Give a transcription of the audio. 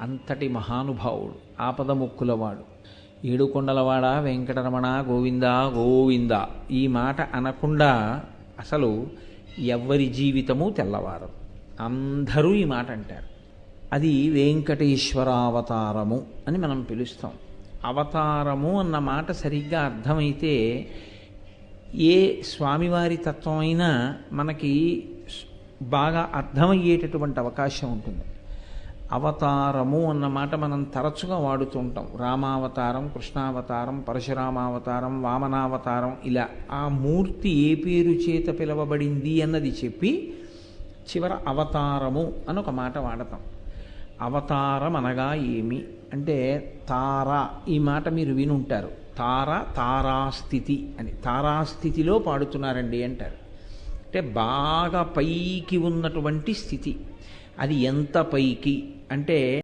అంతటి మహానుభావుడు, ఆపదముక్కులవాడు. ఏడుకొండలవాడ వెంకటరమణ గోవింద గోవింద ఈ మాట అనకుండా అసలు ఎవ్వరి జీవితము తెల్లవారదు. అందరూ ఈ మాట అంటారు. అది వెంకటేశ్వరావతారము అని మనం పిలుస్తాం. అవతారము అన్న మాట సరిగ్గా అర్థమైతే ఏ స్వామివారి తత్వం అయినా మనకి బాగా అర్థమయ్యేటటువంటి అవకాశం ఉంటుంది. అవతారము అన్న మాట మనం తరచుగా వాడుతూ ఉంటాం. రామావతారం, కృష్ణావతారం, పరశురామావతారం, వామనావతారం, ఇలా ఆ మూర్తి ఏ పేరు చేత పిలవబడింది అన్నది చెప్పి చివర అవతారము అని ఒక మాట వాడతాం. అవతారం అనగా ఏమి అంటే తార, ఈ మాట మీరు వినుంటారు. తారాస్థితి అని, తారాస్థితిలో పాడుతున్నారండి అంటారు. అంటే బాగా పైకి ఉన్నటువంటి స్థితి. అది ఎంత పైకి అంటే